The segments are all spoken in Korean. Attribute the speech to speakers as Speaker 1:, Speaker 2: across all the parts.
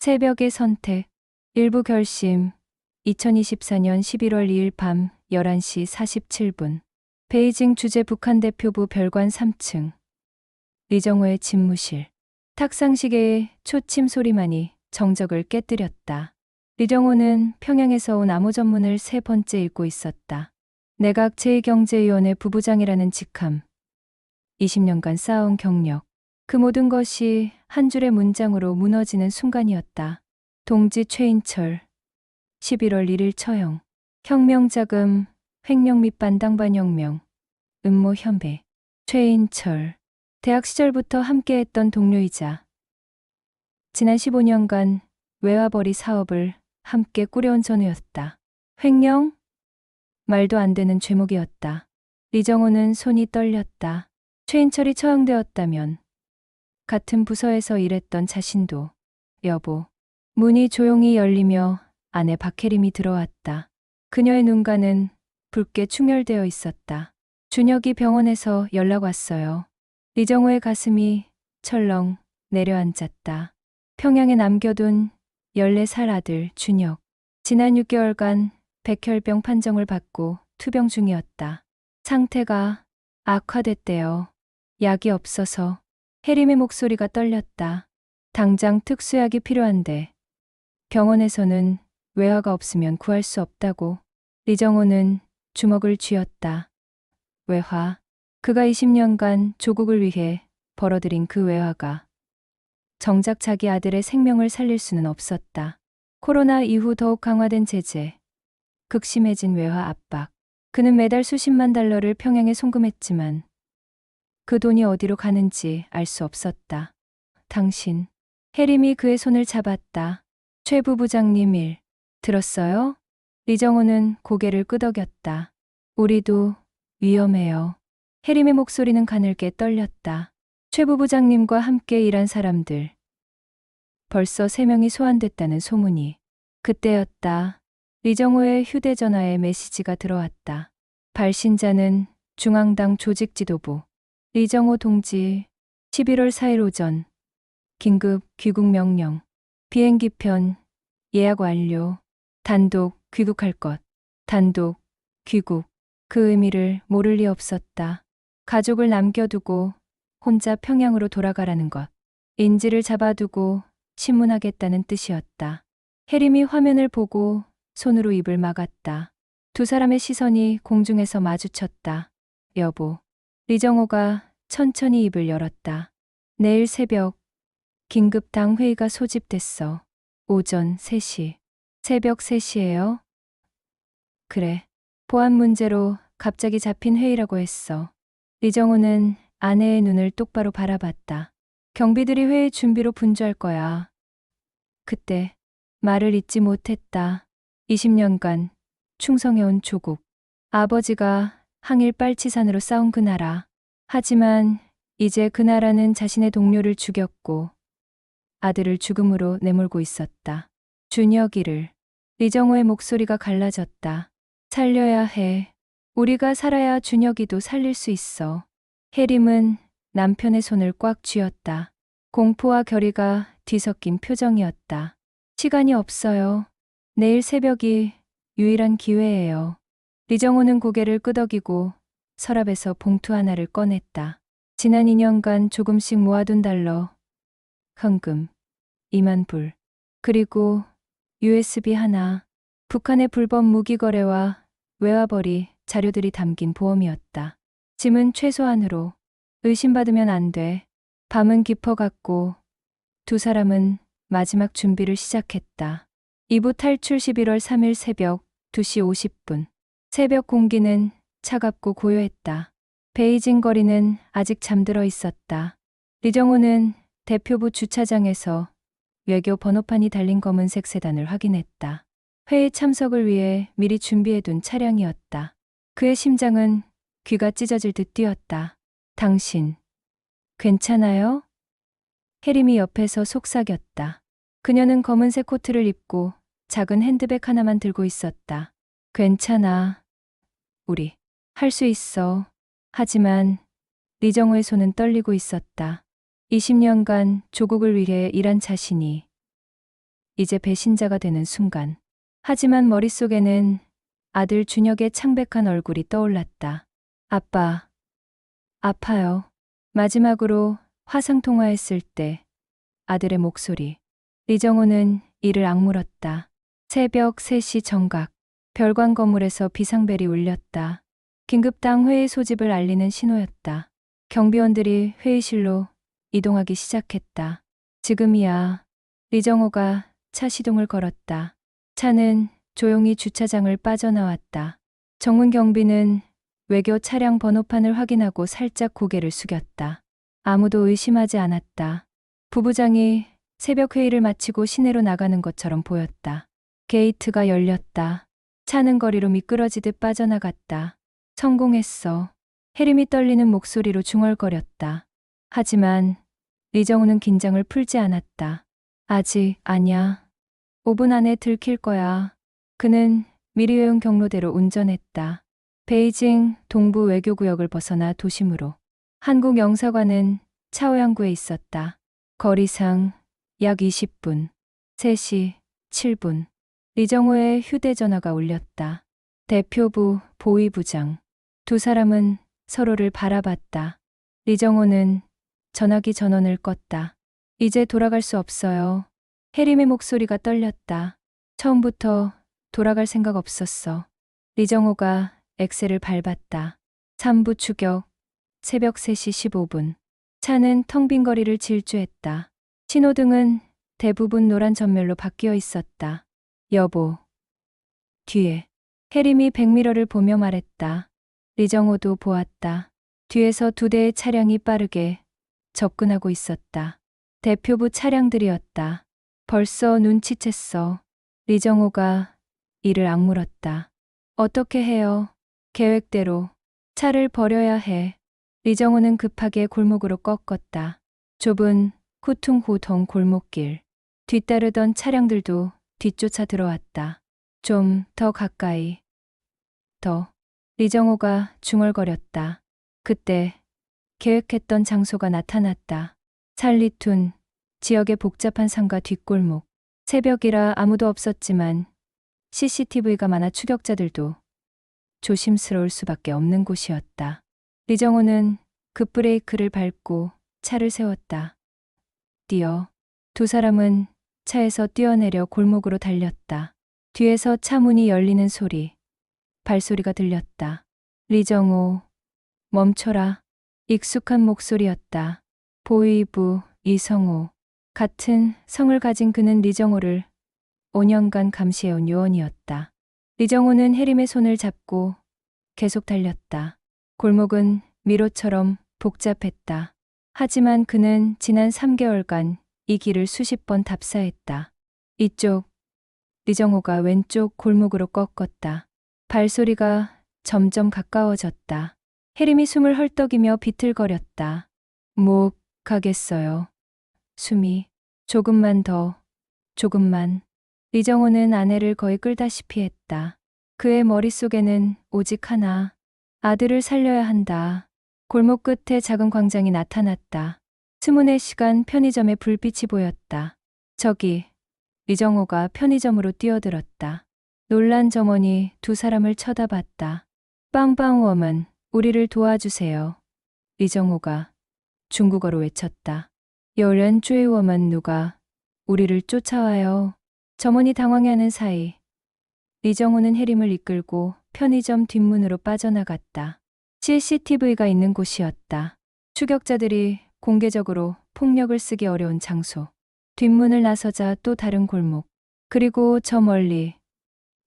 Speaker 1: 새벽의 선택. 일부 결심. 2024년 11월 2일 밤 11시 47분. 베이징 주재 북한 대표부 별관 3층. 리정호의 집무실. 탁상시계의 초침 소리만이 정적을 깨뜨렸다. 리정호는 평양에서 온 암호 전문을 세 번째 읽고 있었다. 내각 제2경제위원회 부부장이라는 직함. 20년간 쌓아온 경력. 그 모든 것이 한 줄의 문장으로 무너지는 순간이었다. 동지 최인철. 11월 1일 처형. 혁명자금, 횡령 및 반당반혁명. 음모 혐의. 최인철. 대학 시절부터 함께했던 동료이자 지난 15년간 외화벌이 사업을 함께 꾸려온 전우였다. 횡령? 말도 안 되는 죄목이었다. 리정호는 손이 떨렸다. 최인철이 처형되었다면 같은 부서에서 일했던 자신도. 여보. 문이 조용히 열리며 안에 박혜림이 들어왔다. 그녀의 눈가는 붉게 충혈되어 있었다. 준혁이 병원에서 연락 왔어요. 리정호의 가슴이 철렁 내려앉았다. 평양에 남겨둔 14살 아들 준혁. 지난 6개월간 백혈병 판정을 받고 투병 중이었다. 상태가 악화됐대요. 약이 없어서. 혜림의 목소리가 떨렸다. 당장 특수약이 필요한데 병원에서는 외화가 없으면 구할 수 없다고. 리정호는 주먹을 쥐었다. 외화. 그가 20년간 조국을 위해 벌어들인 그 외화가 정작 자기 아들의 생명을 살릴 수는 없었다. 코로나 이후 더욱 강화된 제재. 극심해진 외화 압박. 그는 매달 수십만 달러를 평양에 송금했지만 그 돈이 어디로 가는지 알 수 없었다. 당신. 혜림이 그의 손을 잡았다. 최 부부장님 일 들었어요? 리정호는 고개를 끄덕였다. 우리도 위험해요. 혜림의 목소리는 가늘게 떨렸다. 최 부부장님과 함께 일한 사람들. 벌써 3명이 소환됐다는 소문이. 그때였다. 리정호의 휴대전화에 메시지가 들어왔다. 발신자는 중앙당 조직지도부. 리정호 동지. 11월 4일 오전. 긴급 귀국 명령. 비행기편 예약 완료. 단독 귀국할 것. 단독 귀국. 그 의미를 모를 리 없었다. 가족을 남겨두고 혼자 평양으로 돌아가라는 것. 인지를 잡아두고 신문하겠다는 뜻이었다. 혜림이 화면을 보고 손으로 입을 막았다. 두 사람의 시선이 공중에서 마주쳤다. 여보. 리정호가 천천히 입을 열었다. 내일 새벽 긴급당 회의가 소집됐어. 오전 3시. 새벽 3시예요? 그래. 보안 문제로 갑자기 잡힌 회의라고 했어. 리정호는 아내의 눈을 똑바로 바라봤다. 경비들이 회의 준비로 분주할 거야. 그때 말을 잇지 못했다. 20년간 충성해온 조국. 아버지가 항일 빨치산으로 싸운 그 나라. 하지만 이제 그 나라는 자신의 동료를 죽였고 아들을 죽음으로 내몰고 있었다. 준혁이를. 리정호의 목소리가 갈라졌다. 살려야 해. 우리가 살아야 준혁이도 살릴 수 있어. 혜림은 남편의 손을 꽉 쥐었다. 공포와 결의가 뒤섞인 표정이었다. 시간이 없어요. 내일 새벽이 유일한 기회예요. 리정호는 고개를 끄덕이고 서랍에서 봉투 하나를 꺼냈다. 지난 2년간 조금씩 모아둔 달러. 현금 2만 불. 그리고 USB 하나. 북한의 불법 무기 거래와 외화벌이 자료들이 담긴 보험이었다. 짐은 최소한으로. 의심받으면 안 돼. 밤은 깊어갔고 두 사람은 마지막 준비를 시작했다. 2부 탈출 11월 3일 새벽 2시 50분. 새벽 공기는 차갑고 고요했다. 베이징 거리는 아직 잠들어 있었다. 리정호는 대표부 주차장에서 외교 번호판이 달린 검은색 세단을 확인했다. 회의 참석을 위해 미리 준비해둔 차량이었다. 그의 심장은 귀가 찢어질 듯 뛰었다. 당신, 괜찮아요? 혜림이 옆에서 속삭였다. 그녀는 검은색 코트를 입고 작은 핸드백 하나만 들고 있었다. 괜찮아. 우리 할 수 있어. 하지만 리정호의 손은 떨리고 있었다. 20년간 조국을 위해 일한 자신이 이제 배신자가 되는 순간. 하지만 머릿속에는 아들 준혁의 창백한 얼굴이 떠올랐다. 아빠, 아파요. 마지막으로 화상통화했을 때 아들의 목소리. 리정호는 이를 악물었다. 새벽 3시 정각. 별관 건물에서 비상벨이 울렸다. 긴급당 회의 소집을 알리는 신호였다. 경비원들이 회의실로 이동하기 시작했다. 지금이야. 리정호가 차 시동을 걸었다. 차는 조용히 주차장을 빠져나왔다. 정문 경비는 외교 차량 번호판을 확인하고 살짝 고개를 숙였다. 아무도 의심하지 않았다. 부부장이 새벽 회의를 마치고 시내로 나가는 것처럼 보였다. 게이트가 열렸다. 차는 거리로 미끄러지듯 빠져나갔다. 성공했어. 혜림이 떨리는 목소리로 중얼거렸다. 하지만 리정우는 긴장을 풀지 않았다. 아직 아니야. 5분 안에 들킬 거야. 그는 미리 외운 경로대로 운전했다. 베이징 동부 외교구역을 벗어나 도심으로. 한국 영사관은 차오양구에 있었다. 거리상 약 20분. 3시 7분. 리정호의 휴대전화가 울렸다. 대표부 보위부장. 두 사람은 서로를 바라봤다. 리정호는 전화기 전원을 껐다. 이제 돌아갈 수 없어요. 혜림의 목소리가 떨렸다. 처음부터 돌아갈 생각 없었어. 리정호가 엑셀을 밟았다. 3부 추격. 새벽 3시 15분. 차는 텅 빈 거리를 질주했다. 신호등은 대부분 노란 전멸로 바뀌어 있었다. 여보. 뒤에. 혜림이 백미러를 보며 말했다. 리정호도 보았다. 뒤에서 2대의 차량이 빠르게 접근하고 있었다. 대표부 차량들이었다. 벌써 눈치챘어. 리정호가 이를 악물었다. 어떻게 해요? 계획대로. 차를 버려야 해. 리정호는 급하게 골목으로 꺾었다. 좁은 후퉁후퉁 골목길. 뒤따르던 차량들도 뒤쫓아 들어왔다. 좀 더 가까이. 더. 리정호가 중얼거렸다. 그때 계획했던 장소가 나타났다. 살리툰, 지역의 복잡한 상가 뒷골목. 새벽이라 아무도 없었지만 CCTV가 많아 추격자들도 조심스러울 수밖에 없는 곳이었다. 리정호는 급브레이크를 밟고 차를 세웠다. 뛰어. 두 사람은 차에서 뛰어내려 골목으로 달렸다. 뒤에서 차 문이 열리는 소리, 발소리가 들렸다. 리정호, 멈춰라. 익숙한 목소리였다. 보위부 이성호. 같은 성을 가진 그는 리정호를 5년간 감시해온 요원이었다. 리정호는 혜림의 손을 잡고 계속 달렸다. 골목은 미로처럼 복잡했다. 하지만 그는 지난 3개월간 이 길을 수십 번 답사했다. 이쪽. 리정호가 왼쪽 골목으로 꺾었다. 발소리가 점점 가까워졌다. 혜림이 숨을 헐떡이며 비틀거렸다. 못 가겠어요. 숨이. 조금만 더. 조금만. 리정호는 아내를 거의 끌다시피 했다. 그의 머릿속에는 오직 하나. 아들을 살려야 한다. 골목 끝에 작은 광장이 나타났다. 스문의 시간 편의점에 불빛이 보였다. 저기. 리정호가 편의점으로 뛰어들었다. 놀란 점원이 두 사람을 쳐다봤다. 빵빵워먼, 우리를 도와주세요. 리정호가 중국어로 외쳤다. 여련 쭈이워먼 누가 우리를 쫓아와요. 점원이 당황해하는 사이 리정호는 혜림을 이끌고 편의점 뒷문으로 빠져나갔다. CCTV가 있는 곳이었다. 추격자들이 공개적으로 폭력을 쓰기 어려운 장소. 뒷문을 나서자 또 다른 골목. 그리고 저 멀리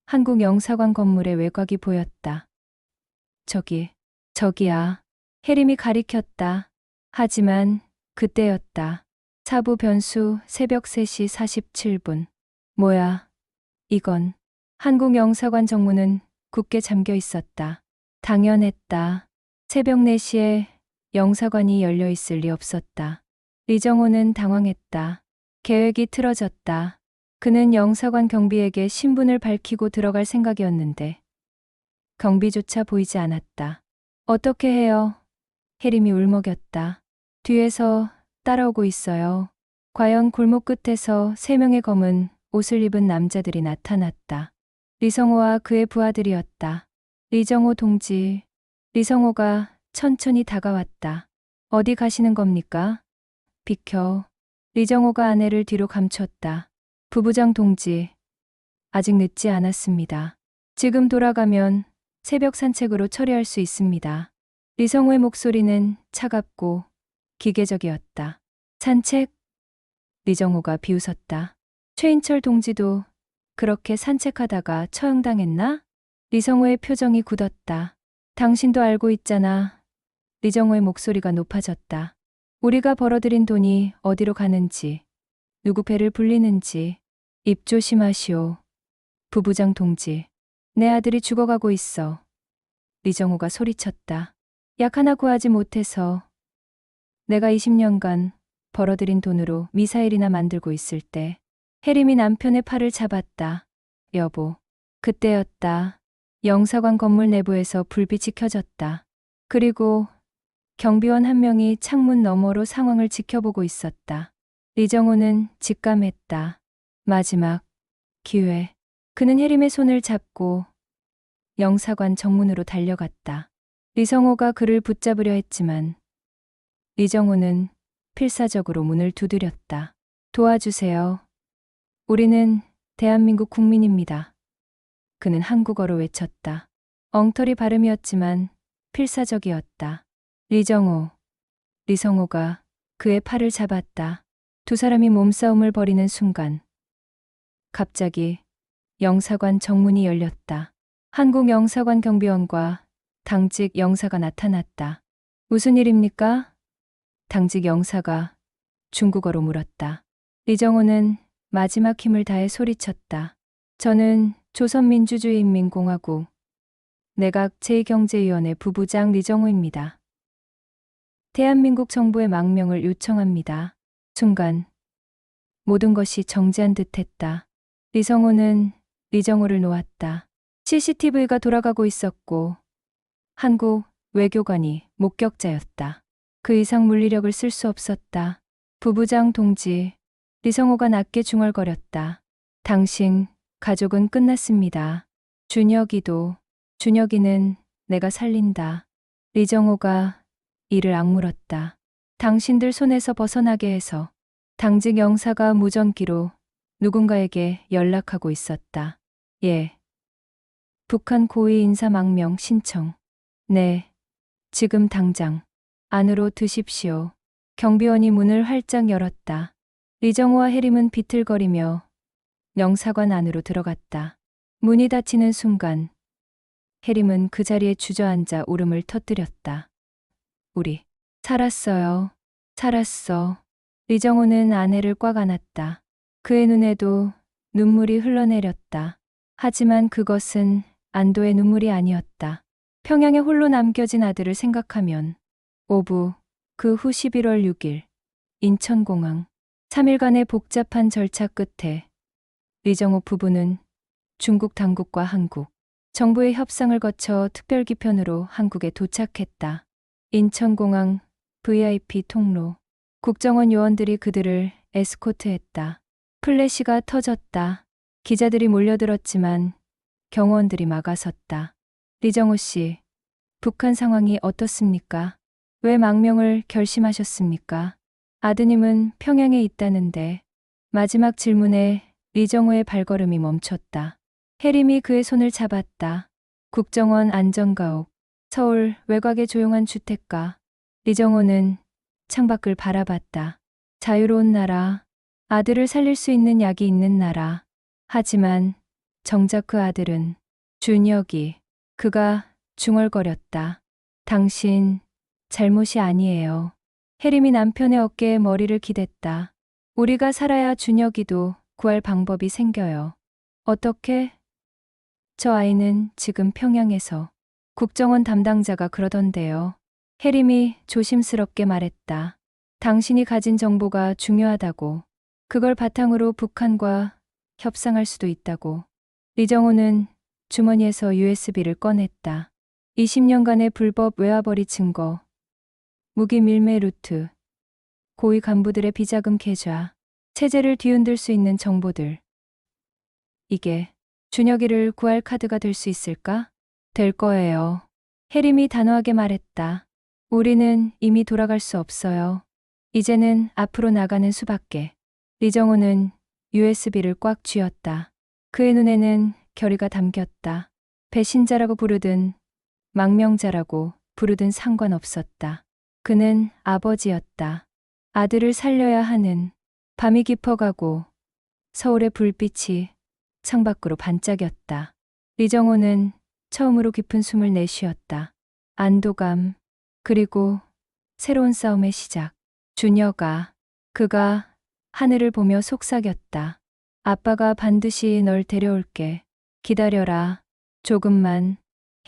Speaker 1: 한국 영사관 건물의 외곽이 보였다. 저기야. 혜림이 가리켰다. 하지만 그때였다. 사부 변수 새벽 3시 47분. 뭐야? 이건. 한국 영사관 정문은 굳게 잠겨 있었다. 당연했다. 새벽 4시에 영사관이 열려 있을 리 없었다. 리정호는 당황했다. 계획이 틀어졌다. 그는 영사관 경비에게 신분을 밝히고 들어갈 생각이었는데 경비조차 보이지 않았다. 어떻게 해요? 혜림이 울먹였다. 뒤에서 따라오고 있어요. 과연 골목 끝에서 3명의 검은 옷을 입은 남자들이 나타났다. 리성호와 그의 부하들이었다. 리정호 동지. 리성호가 천천히 다가왔다. 어디 가시는 겁니까? 비켜. 리정호가 아내를 뒤로 감췄다. 부부장 동지. 아직 늦지 않았습니다. 지금 돌아가면 새벽 산책으로 처리할 수 있습니다. 리성호의 목소리는 차갑고 기계적이었다. 산책? 리정호가 비웃었다. 최인철 동지도 그렇게 산책하다가 처형당했나? 리성호의 표정이 굳었다. 당신도 알고 있잖아. 리정호의 목소리가 높아졌다. 우리가 벌어들인 돈이 어디로 가는지, 누구 배를 불리는지 입 조심하시오. 부부장 동지. 내 아들이 죽어가고 있어. 리정호가 소리쳤다. 약 하나 구하지 못해서 내가 20년간 벌어들인 돈으로 미사일이나 만들고 있을 때 혜림이 남편의 팔을 잡았다. 여보. 그때였다. 영사관 건물 내부에서 불빛이 켜졌다. 그리고 경비원 한 명이 창문 너머로 상황을 지켜보고 있었다. 리정호는 직감했다. 마지막 기회. 그는 혜림의 손을 잡고 영사관 정문으로 달려갔다. 리성호가 그를 붙잡으려 했지만 리정호는 필사적으로 문을 두드렸다. 도와주세요. 우리는 대한민국 국민입니다. 그는 한국어로 외쳤다. 엉터리 발음이었지만 필사적이었다. 리정호. 리성호가 그의 팔을 잡았다. 두 사람이 몸싸움을 벌이는 순간 갑자기 영사관 정문이 열렸다. 한국 영사관 경비원과 당직 영사가 나타났다. 무슨 일입니까? 당직 영사가 중국어로 물었다. 리정호는 마지막 힘을 다해 소리쳤다. 저는 조선민주주의인민공화국 내각 제2경제위원회 부부장 리정호입니다. 대한민국 정부의 망명을 요청합니다. 순간 모든 것이 정지한 듯했다. 리성호는 리정호를 놓았다. CCTV가 돌아가고 있었고 한국 외교관이 목격자였다. 그 이상 물리력을 쓸 수 없었다. 부부장 동지. 리성호가 낮게 중얼거렸다. 당신 가족은 끝났습니다. 준혁이도. 준혁이는 내가 살린다. 리정호가 이를 악물었다. 당신들 손에서 벗어나게 해서. 당직 영사가 무전기로 누군가에게 연락하고 있었다. 예. 북한 고위 인사 망명 신청. 네. 지금 당장. 안으로 드십시오. 경비원이 문을 활짝 열었다. 리정호와 혜림은 비틀거리며 영사관 안으로 들어갔다. 문이 닫히는 순간 혜림은 그 자리에 주저앉아 울음을 터뜨렸다. 우리 살았어요. 살았어. 리정호는 아내를 꽉 안았다. 그의 눈에도 눈물이 흘러내렸다. 하지만 그것은 안도의 눈물이 아니었다. 평양에 홀로 남겨진 아들을 생각하면 오부 그 후 11월 6일 인천공항 3일간의 복잡한 절차 끝에 리정호 부부는 중국 당국과 한국 정부의 협상을 거쳐 특별기편으로 한국에 도착했다. 인천공항 VIP 통로. 국정원 요원들이 그들을 에스코트했다. 플래시가 터졌다. 기자들이 몰려들었지만 경호원들이 막아섰다. 리정호 씨, 북한 상황이 어떻습니까? 왜 망명을 결심하셨습니까? 아드님은 평양에 있다는데. 마지막 질문에 리정호의 발걸음이 멈췄다. 혜림이 그의 손을 잡았다. 국정원 안전가옥, 서울 외곽의 조용한 주택가. 리정호는 창밖을 바라봤다. 자유로운 나라, 아들을 살릴 수 있는 약이 있는 나라. 하지만 정작 그 아들은 준혁이. 그가 중얼거렸다. 당신 잘못이 아니에요. 혜림이 남편의 어깨에 머리를 기댔다. 우리가 살아야 준혁이도 구할 방법이 생겨요. 어떻게? 저 아이는 지금 평양에서. 국정원 담당자가 그러던데요. 혜림이 조심스럽게 말했다. 당신이 가진 정보가 중요하다고. 그걸 바탕으로 북한과 협상할 수도 있다고. 리정호는 주머니에서 USB를 꺼냈다. 20년간의 불법 외화벌이 증거, 무기 밀매 루트, 고위 간부들의 비자금 계좌, 체제를 뒤흔들 수 있는 정보들. 이게 준혁이를 구할 카드가 될 수 있을까? 될 거예요. 혜림이 단호하게 말했다. 우리는 이미 돌아갈 수 없어요. 이제는 앞으로 나가는 수밖에. 리정호는 USB를 꽉 쥐었다. 그의 눈에는 결의가 담겼다. 배신자라고 부르든 망명자라고 부르든 상관없었다. 그는 아버지였다. 아들을 살려야 하는. 밤이 깊어가고 서울의 불빛이 창밖으로 반짝였다. 리정호는 처음으로 깊은 숨을 내쉬었다. 안도감, 그리고 새로운 싸움의 시작. 준혁아, 그가 하늘을 보며 속삭였다. 아빠가 반드시 널 데려올게. 기다려라. 조금만.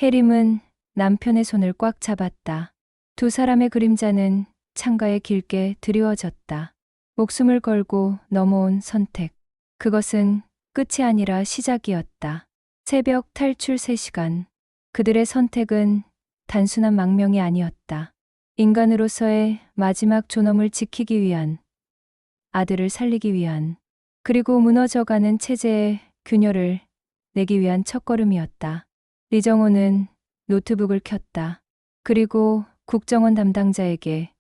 Speaker 1: 혜림은 남편의 손을 꽉 잡았다. 두 사람의 그림자는 창가에 길게 드리워졌다. 목숨을 걸고 넘어온 선택. 그것은 끝이 아니라 시작이었다. 새벽 탈출 3시간. 그들의 선택은 단순한 망명이 아니었다. 인간으로서의 마지막 존엄을 지키기 위한, 아들을 살리기 위한, 그리고 무너져가는 체제의 균열을 내기 위한 첫걸음이었다. 리정호는 노트북을 켰다. 그리고 국정원 담당자에게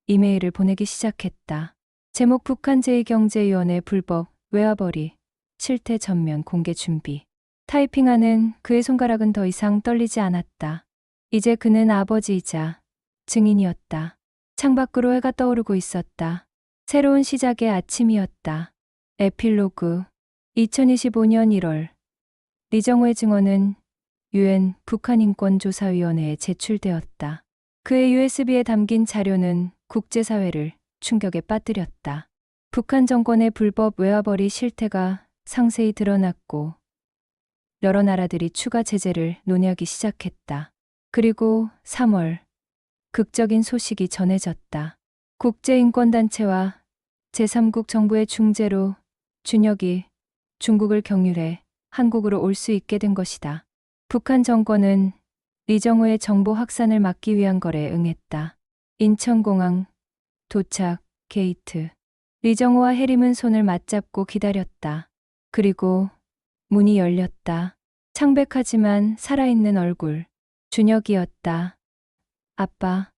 Speaker 1: 이메일을 보내기 시작했다. 제목 북한 제2경제위원회 불법 외화벌이 실태 전면 공개 준비. 타이핑하는 그의 손가락은 더 이상 떨리지 않았다. 이제 그는 아버지이자 증인이었다. 창밖으로 해가 떠오르고 있었다. 새로운 시작의 아침이었다. 에필로그 2025년 1월 리정호의 증언은 UN 북한인권조사위원회에 제출되었다. 그의 USB에 담긴 자료는 국제사회를 충격에 빠뜨렸다. 북한 정권의 불법 외화벌이 실태가 상세히 드러났고 여러 나라들이 추가 제재를 논의하기 시작했다. 그리고 3월 극적인 소식이 전해졌다. 국제인권단체와 제3국 정부의 중재로 준혁이 중국을 경유해 한국으로 올 수 있게 된 것이다. 북한 정권은 리정호의 정보 확산을 막기 위한 거래에 응했다. 인천공항 도착 게이트. 리정호와 혜림은 손을 맞잡고 기다렸다. 그리고 문이 열렸다. 창백하지만 살아있는 얼굴. 준혁이었다. 아빠,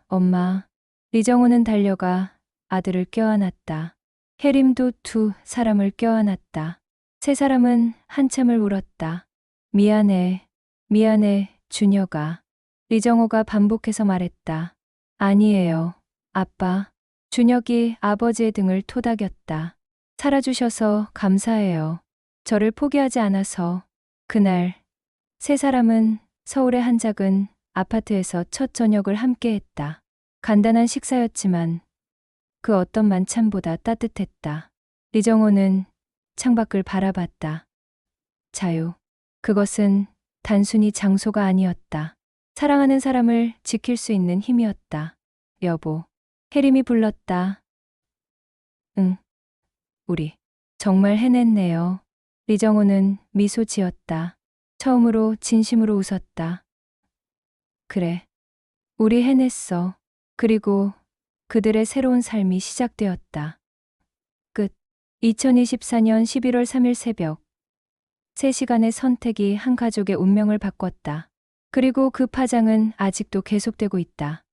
Speaker 1: 엄마. 리정호는 달려가 아들을 껴안았다. 혜림도 두 사람을 껴안았다. 세 사람은 한참을 울었다. 미안해, 미안해, 준혁아. 리정호가 반복해서 말했다. 아니에요, 아빠. 준혁이 아버지의 등을 토닥였다. 살아주셔서 감사해요. 저를 포기하지 않아서. 그날 세 사람은 서울의 한 작은 아파트에서 첫 저녁을 함께 했다. 간단한 식사였지만 그 어떤 만찬보다 따뜻했다. 리정호는 창밖을 바라봤다. 자유. 그것은 단순히 장소가 아니었다. 사랑하는 사람을 지킬 수 있는 힘이었다. 여보. 혜림이 불렀다. 응. 우리 정말 해냈네요. 리정호는 미소 지었다. 처음으로 진심으로 웃었다. 그래. 우리 해냈어. 그리고 그들의 새로운 삶이 시작되었다. 끝. 2024년 11월 3일 새벽. 3시간의 선택이 한 가족의 운명을 바꿨다. 그리고 그 파장은 아직도 계속되고 있다.